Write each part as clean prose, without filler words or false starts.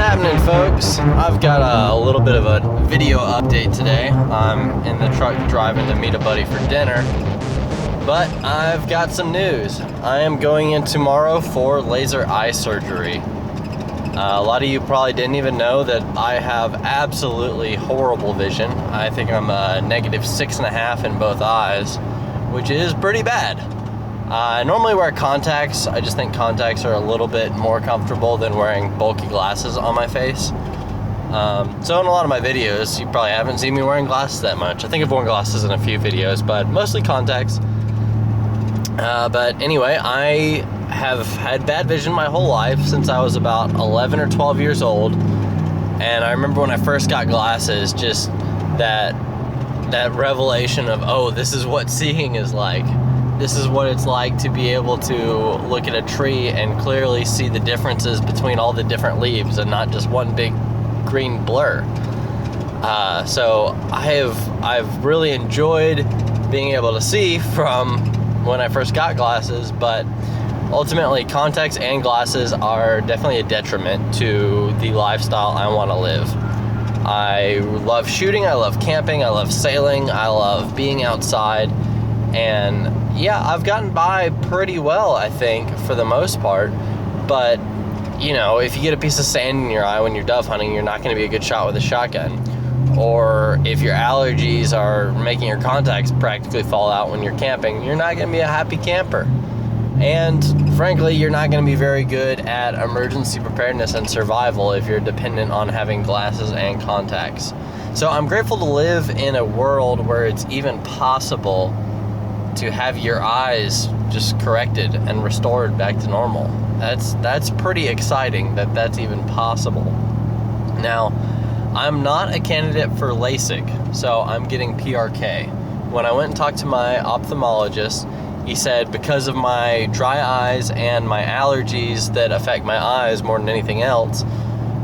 happening, folks? I've got a little bit of a video update today. I'm in the truck driving to meet a buddy for dinner, but I've got some news. I am going in tomorrow for laser eye surgery. A lot of you probably didn't even know that I have absolutely horrible vision. I think I'm negative 6.5 in both eyes, which is pretty bad. I normally wear contacts. I just think contacts are a little bit more comfortable than wearing bulky glasses on my face. So in a lot of my videos, you probably haven't seen me wearing glasses that much. I think I've worn glasses in a few videos, but mostly contacts. But anyway, I have had bad vision my whole life since I was about 11 or 12 years old. And I remember when I first got glasses, just that revelation of, oh, this is what seeing is like. This is what it's like to be able to look at a tree and clearly see the differences between all the different leaves and not just one big green blur. So I've really enjoyed being able to see from when I first got glasses, but ultimately contacts and glasses are definitely a detriment to the lifestyle I want to live. I love shooting, I love camping, I love sailing, I love being outside, and yeah, I've gotten by pretty well, I think, for the most part. But, you know, if you get a piece of sand in your eye when you're dove hunting, you're not going to be a good shot with a shotgun. Or if your allergies are making your contacts practically fall out when you're camping, you're not going to be a happy camper. And frankly, you're not going to be very good at emergency preparedness and survival if you're dependent on having glasses and contacts. So I'm grateful to live in a world where it's even possible to have your eyes just corrected and restored back to normal. That's pretty exciting that that's even possible. Now, I'm not a candidate for LASIK, so I'm getting PRK. When I went and talked to my ophthalmologist, he said because of my dry eyes and my allergies that affect my eyes more than anything else,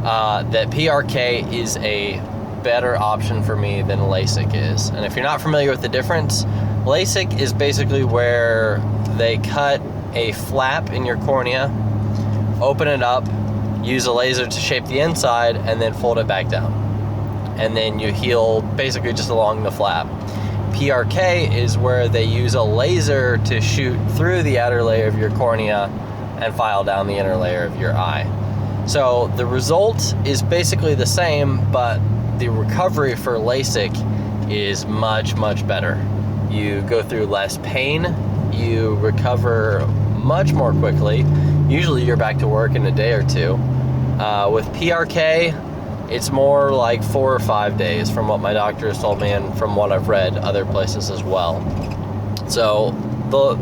that PRK is a better option for me than LASIK is. And if you're not familiar with the difference, LASIK is basically where they cut a flap in your cornea, open it up, use a laser to shape the inside, and then fold it back down. And then you heal basically just along the flap. PRK is where they use a laser to shoot through the outer layer of your cornea and file down the inner layer of your eye. So the result is basically the same, but the recovery for LASIK is much, much better. You go through less pain, you recover much more quickly. Usually you're back to work in a day or two. With PRK, it's more like 4 or 5 days from what my doctor has told me and from what I've read other places as well. So the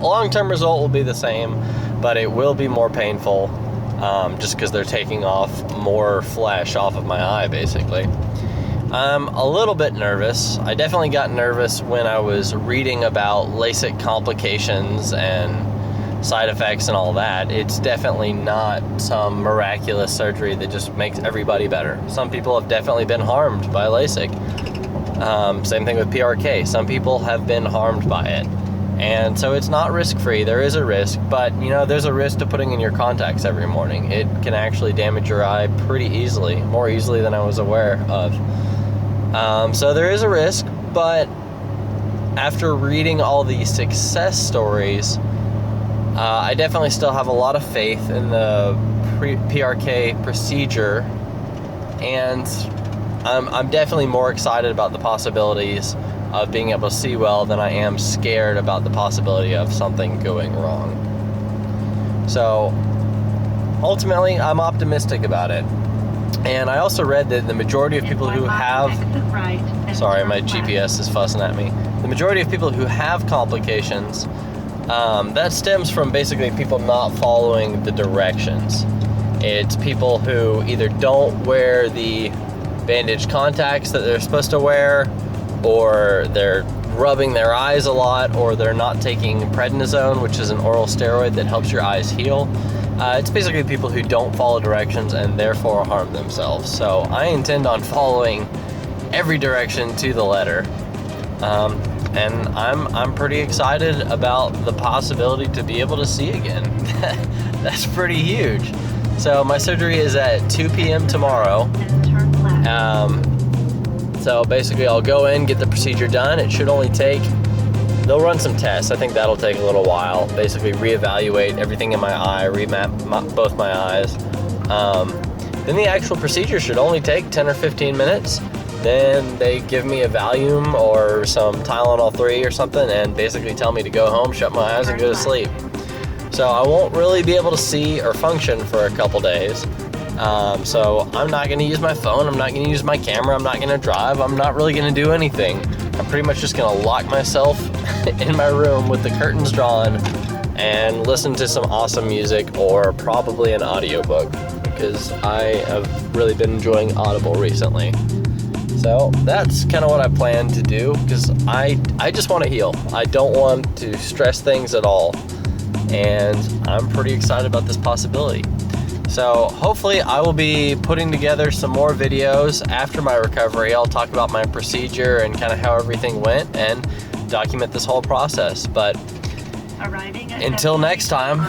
long-term result will be the same, but it will be more painful just because they're taking off more flesh off of my eye, basically. I'm a little bit nervous. I definitely got nervous when I was reading about LASIK complications and side effects and all that. It's definitely not some miraculous surgery that just makes everybody better. Some people have definitely been harmed by LASIK. Same thing with PRK. Some people have been harmed by it. And so it's not risk-free. There is a risk, but you know, there's a risk to putting in your contacts every morning. It can actually damage your eye pretty easily, more easily than I was aware of. So there is a risk, but after reading all these success stories, I definitely still have a lot of faith in the PRK procedure, and I'm definitely more excited about the possibilities of being able to see well than I am scared about the possibility of something going wrong. So ultimately, I'm optimistic about it. And I also read that the majority of people who have... Sorry, my GPS is fussing at me. The majority of people who have complications, that stems from basically people not following the directions. It's people who either don't wear the bandaged contacts that they're supposed to wear, or they're rubbing their eyes a lot, or they're not taking prednisone, which is an oral steroid that helps your eyes heal. It's basically people who don't follow directions and therefore harm themselves. So I intend on following every direction to the letter. And I'm pretty excited about the possibility to be able to see again. That's pretty huge. So my surgery is at 2 p.m. tomorrow. So basically I'll go in, get the procedure done. It should only take, they'll run some tests. I think that'll take a little while. Basically reevaluate everything in my eye, remap both my eyes. Then the actual procedure should only take 10 or 15 minutes. Then they give me a Valium or some Tylenol 3 or something and basically tell me to go home, shut my eyes, and go to sleep. So I won't really be able to see or function for a couple days. So I'm not gonna use my phone, I'm not gonna use my camera, I'm not gonna drive, I'm not really gonna do anything. I'm pretty much just gonna lock myself in my room with the curtains drawn and listen to some awesome music or probably an audiobook, because I have really been enjoying Audible recently. So that's kind of what I plan to do, because I just want to heal. I don't want to stress things at all, and I'm pretty excited about this possibility. So hopefully I will be putting together some more videos after my recovery. I'll talk about my procedure and kind of how everything went and document this whole process. But until next time,